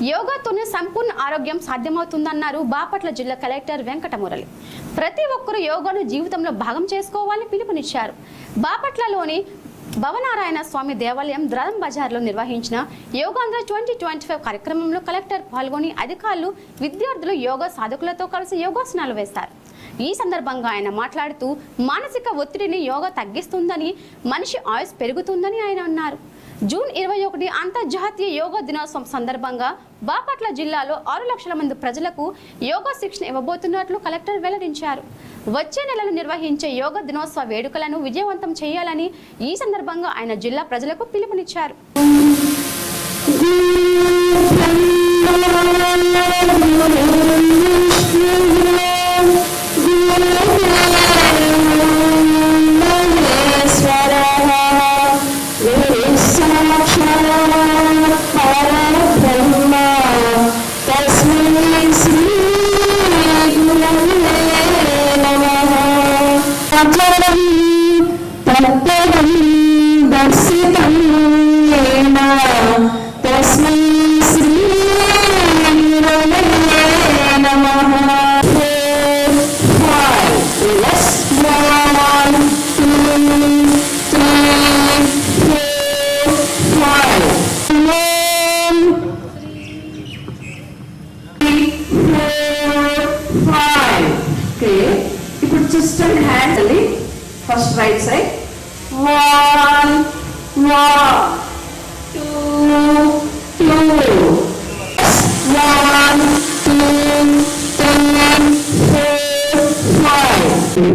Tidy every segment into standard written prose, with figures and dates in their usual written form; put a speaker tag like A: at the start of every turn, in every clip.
A: యోగాతోనే సంపూర్ణ ఆరోగ్యం సాధ్యమవుతుందన్నారు బాపట్ల జిల్లా కలెక్టర్ వెంకటమురళి. ప్రతి ఒక్కరూ యోగాను జీవితంలో భాగం చేసుకోవాలని పిలుపునిచ్చారు. బాపట్లలోని భవనారాయణ స్వామి దేవాలయం ద్రదం బజార్లో నిర్వహించిన యోగాంధ్ర 2025 కార్యక్రమంలో కలెక్టర్ పాల్గొని అధికారులు, విద్యార్థులు యోగా సాధకులతో కలిసి యోగాసనాలు వేస్తారు. ఈ సందర్భంగా ఆయన మాట్లాడుతూ మానసిక ఒత్తిడిని యోగా తగ్గిస్తుందని, మనిషి ఆయుష్ పెరుగుతుందని ఆయన అన్నారు. జూన్ 21 అంతర్జాతీయ యోగా దినోత్సవం సందర్భంగా బాపట్ల జిల్లాలో 6 లక్షల మంది ప్రజలకు యోగా శిక్షణ ఇవ్వబోతున్నట్లు కలెక్టర్ వెల్లడించారు. వచ్చే నెలలో నిర్వహించే యోగా దినోత్సవ వేడుకలను విజయవంతం చేయాలని ఈ సందర్భంగా ఆయన జిల్లా ప్రజలకు పిలుపునిచ్చారు.
B: Just turn hand first right side. 1, 2, 2. 1, 2, 3, 4, 5.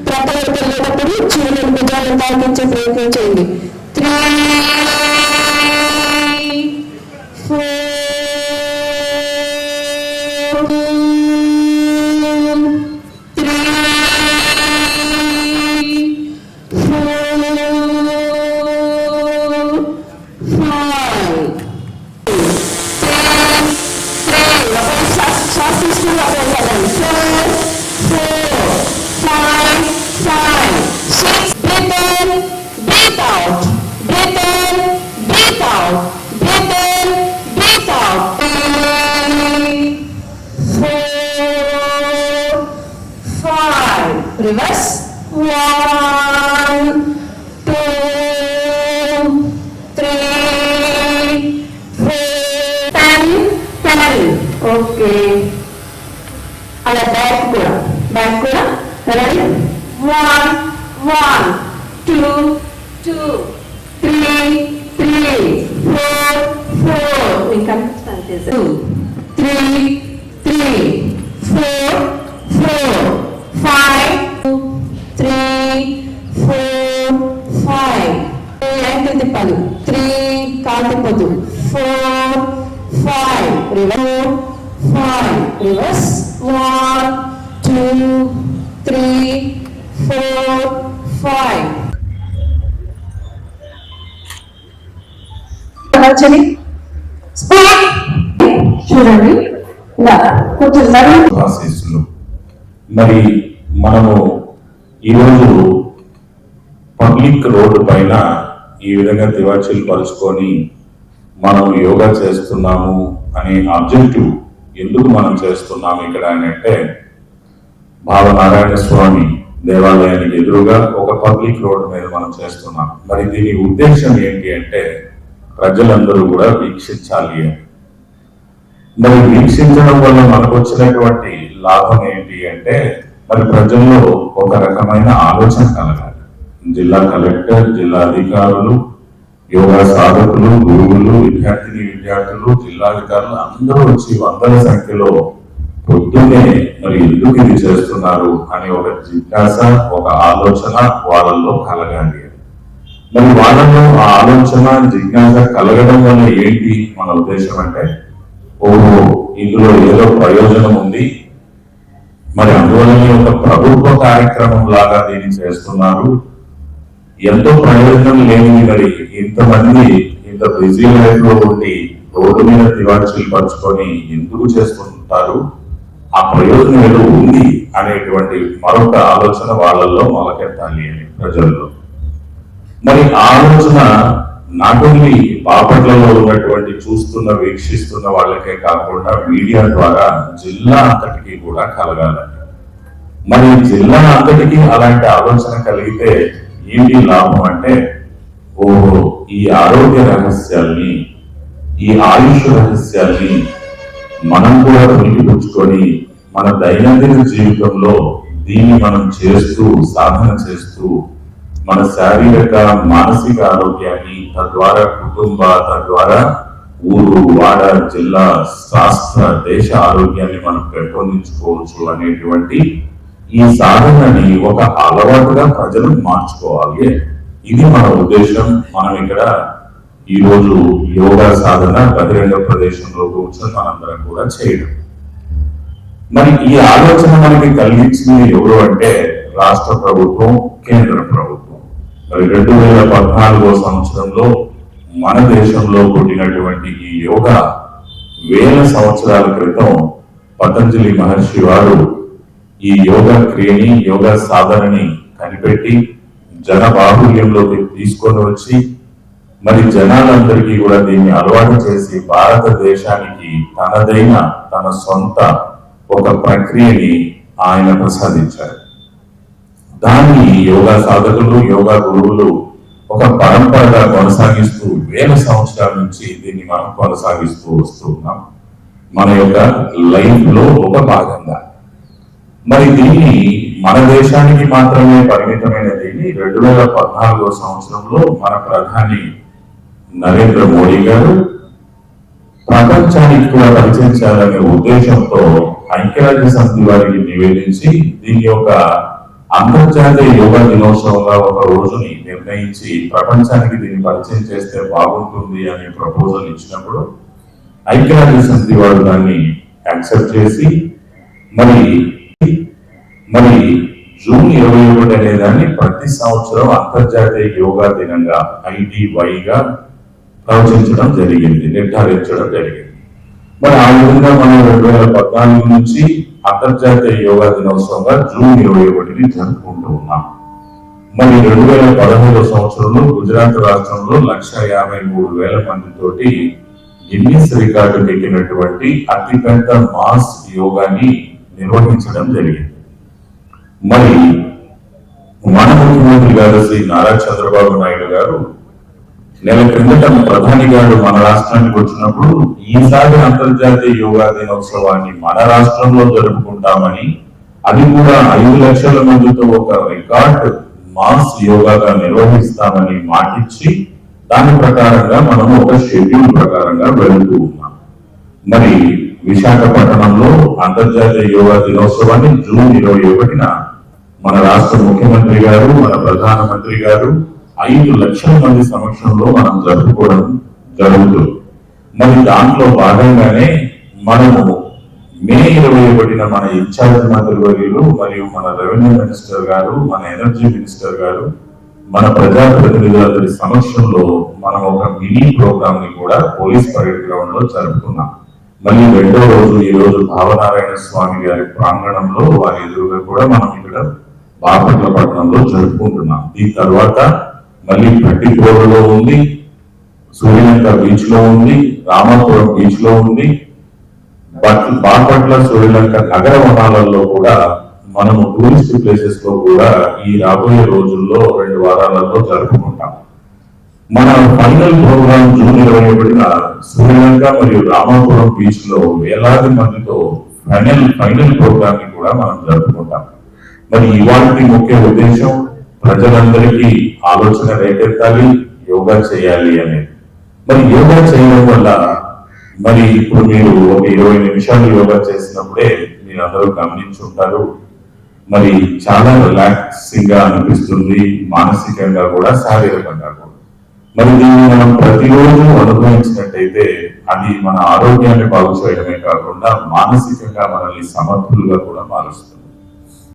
B: ప్రతి వెళ్ళేటప్పుడు చివరి భుజాలను తాకించే ప్రయత్నం చేయండి. 3, 4. Reverse. 1, 2, 3, 4, 10. Okay. అలా బ్యాక్ కూడా రెడీ. 1, 2, 2, 3, 4, 4. ఇంకా 2, 3, 4, 4, 5, 3, 4, 5. యాంకిల్ తిప్పాలి. 3 కాలు తిప్పదు. 4, 5. రివర్స్. 5. రివర్స్. 1, 2, 3, 4, 5. చూడండి ఇలా కూర్చున్నారు.
C: మరి మనము ఈరోజు పబ్లిక్ రోడ్డు పైన ఈ విధంగా తివాచీలు పరుచుకొని మనం యోగా చేస్తున్నాము అనే ఆబ్జెక్టివ్ ఎందుకు మనం చేస్తున్నాము ఇక్కడ అని అంటే, భావనారాయణ స్వామి దేవాలయానికి ఎదురుగా ఒక పబ్లిక్ రోడ్డు మీద మనం చేస్తున్నాం. మరి దీని ఉద్దేశం ఏంటి అంటే, ప్రజలందరూ కూడా వీక్షించాలి అని. మరి వీక్షించడం వల్ల మనకు వచ్చినటువంటి లాభం ఏంటి అంటే, మరి ప్రజల్లో ఒక రకమైన ఆలోచన కలగాలి. జిల్లా కలెక్టర్, జిల్లా అధికారులు, యోగా సాధకులు, గురువులు, విద్యార్థులు, జిల్లాధికారులు అందరూ వచ్చి వందల సంఖ్యలో పొద్దున్నే మరి ఎందుకు ఇది చేస్తున్నారు అనే ఒక జిజ్ఞాస, ఒక ఆలోచన వాళ్ళల్లో కలగాలి. మరి వాళ్ళలో ఆ ఆలోచన, జిజ్ఞాస కలగడం వల్ల ఏంటి మన ఉద్దేశం అంటే, ఓహో ఇందులో ఏదో ప్రయోజనం ఉంది, మరి అందువల్లనే ఒక ప్రభుత్వ కార్యక్రమం లాగా దీన్ని చేస్తున్నారు, ఎంతో ప్రయోజనం లేని మరి ఇంతమంది ఇంత బిజీ లైఫ్ లో ఉండి రోడ్డు మీద తివాచీలు పరుచుకొని ఎందుకు చేసుకుంటారు, ఆ ప్రయోజనం ఏదో ఉంది అనేటువంటి మరొక ఆలోచన వాళ్ళల్లో మొలకెత్తాలి అని ప్రజల్లో. మరి ఆలోచన నాట్ ఓన్లీ బాపట్లలో ఉన్నటువంటి వీక్షిస్తున్న వాళ్ళకే కాకుండా మీడియా ద్వారా జిల్లా అంతటికి కూడా కలగాలని. మరి జిల్లా అంతటికి అలాంటి ఆలోచన కలిగితే ఏంటి లాభం అంటే, ఓహో ఈ ఆరోగ్య రహస్యాల్ని, ఈ ఆయుష్ రహస్యాల్ని మనం కూడా పుచ్చుకొని మన దైనందిన జీవితంలో దీన్ని మనం చేస్తూ సాధన చేస్తూ మన శారీరక మానసిక ఆరోగ్యాన్ని, తద్వారా కుటుంబ, తద్వారా ఊరు వాడ జిల్లా రాష్ట్ర దేశ ఆరోగ్యాన్ని మనం పెంపొందించుకోవచ్చు అనేటువంటి ఈ సాధనని ఒక అలవాటుగా ప్రజలు మార్చుకోవాలి. ఇది మన ఉద్దేశం. మనం ఇక్కడ ఈ రోజు యోగా సాధన బహిరంగ ప్రదేశంలో కూర్చొని మనందరం కూడా చేయడం. మరి ఈ ఆలోచన మనకి కలిగించింది ఎవరు అంటే రాష్ట్ర ప్రభుత్వం, కేంద్ర ప్రభుత్వం. మరి 2014 సంవత్సరంలో మన దేశంలో పుట్టినటువంటి ఈ యోగా వేల సంవత్సరాల క్రితం పతంజలి మహర్షి వారు ఈ యోగా క్రియని, యోగా సాధనని కనిపెట్టి జన బాహుల్యంలోకి తీసుకొని వచ్చి మరి జనాలందరికీ కూడా దీన్ని అలవాటు చేసి భారతదేశానికి తనదైన తన సొంత ఒక ప్రక్రియని ఆయన ప్రసాదించారు. దాన్ని యోగా సాధకులు, యోగా గురువులు ఒక పరంపరగా కొనసాగిస్తూ వేల సంవత్సరాల నుంచి దీన్ని మనం కొనసాగిస్తూ వస్తున్నాం మన యొక్క లైఫ్ లో ఒక భాగంగా. మరి దీన్ని మన దేశానికి మాత్రమే పరిమితమైన దీన్ని 2014 సంవత్సరంలో మన ప్రధాని నరేంద్ర మోడీ గారు ప్రపంచానికి కూడా పరిచయించాలనే ఉద్దేశంతో ఐక్యరాజ్య సమితి వారికి నివేదించి దీని యొక్క అంతర్జాతీయ యోగా దినోత్సవంగా ఒక రోజుని నిర్ణయించి ప్రపంచానికి దీన్ని పరిచయం చేస్తే బాగుంటుంది అనే ప్రపోజల్ ఇచ్చినప్పుడు ఐక్యరాజ్య సమితి వారు దాన్ని యాక్సెప్ట్ చేసి మరి జూన్ 21 అనే దాన్ని ప్రతి సంవత్సరం అంతర్జాతీయ యోగా దినంగా IDYగా ప్రవచించడం జరిగింది, నిర్ధారించడం జరిగింది. మరి ఆ విధంగా మనం 2014 నుంచి అంతర్జాతీయ యోగా దినోత్సవంగా జూన్ 21ని జరుపుకుంటూ ఉన్నాం. మరి 2017 సంవత్సరంలో గుజరాత్ రాష్ట్రంలో 1,53,000 మందితోటి గిన్నిస్ రికార్డు ఎక్కినటువంటి అతిపెద్ద మాస్ యోగాని నిర్వహించడం జరిగింది. మరి మన ముఖ్యమంత్రి గారు శ్రీ నారా చంద్రబాబు నాయుడు గారు నెల క్రిందట ప్రధాని గారు మన రాష్ట్రానికి వచ్చినప్పుడు ఈసారి అంతర్జాతీయ యోగా దినోత్సవాన్ని మన రాష్ట్రంలో జరుపుకుంటామని, అది కూడా 5 లక్షల మందితో ఒక రికార్డ్ మాస్ యోగాగా నిర్వహిస్తామని మాటిచ్చి దాని ప్రకారంగా మనం ఒక షెడ్యూల్ ప్రకారంగా వెళుతూ ఉన్నాం. మరి విశాఖపట్నంలో అంతర్జాతీయ యోగా దినోత్సవాన్ని జూన్ 21న మన రాష్ట్ర ముఖ్యమంత్రి గారు, మన ప్రధానమంత్రి గారు 5 లక్షల మంది సమక్షంలో మనం జరుపుకోవడం జరుగుతుంది. మరి దాంట్లో భాగంగానే మనము మే 21న మన ఇన్ఛార్జ్ మంత్రివర్యులు మరియు మన రెవెన్యూ మినిస్టర్ గారు, మన ఎనర్జీ మినిస్టర్ గారు, మన ప్రజాప్రతినిధులందరి సమక్షంలో మనం ఒక మినీ ప్రోగ్రామ్ ని కూడా పోలీస్ పరేడ్ గ్రౌండ్ లో జరుపుకున్నాం. మళ్ళీ 2వ రోజు ఈ రోజు భావనారాయణ స్వామి గారి ప్రాంగణంలో వారి ఎదురుగా కూడా మనం ఇక్కడ బాపట్ల పట్టణంలో జరుపుకుంటున్నాం. దీని తర్వాత మళ్ళీ పట్టిపోరులో ఉంది, సూర్యలంక బీచ్ లో ఉంది, రామాపురం బీచ్ లో ఉంది, బాపట్ల సూర్యలంక నగర వనాలలో కూడా మనము టూరిస్ట్ ప్లేసెస్ లో కూడా ఈ రాబోయే రోజుల్లో 2 వారాలలో జరుపుకుంటాం. మన ఫైనల్ ప్రోగ్రామ్ జూన్ 21న శ్రీలంక మరియు రామాపురం బీచ్ లో వేలాది మందితో ఫైనల్ ప్రోగ్రామ్ ని కూడా మనం జరుపుకుంటాం. మరి ఇవాళ ముఖ్య ఉద్దేశం ప్రజలందరికీ ఆలోచన రేకెత్తాలి, యోగా చేయాలి అనేది. మరి యోగా చేయడం వల్ల మరి ఇప్పుడు మీరు ఒక 20 నిమిషాలు యోగా చేసినప్పుడే మీరు అందరూ గమనించుంటారు, మరి చాలా రిలాక్సింగ్ గా అనిపిస్తుంది, మానసికంగా కూడా శారీరకంగా కూడా. మరి దీన్ని మనం ప్రతిరోజు అనుభవించినట్టయితే అది మన ఆరోగ్యాన్ని బాగు చేయడమే కాకుండా మానసికంగా మనల్ని సమర్థులుగా కూడా మారుస్తుంది.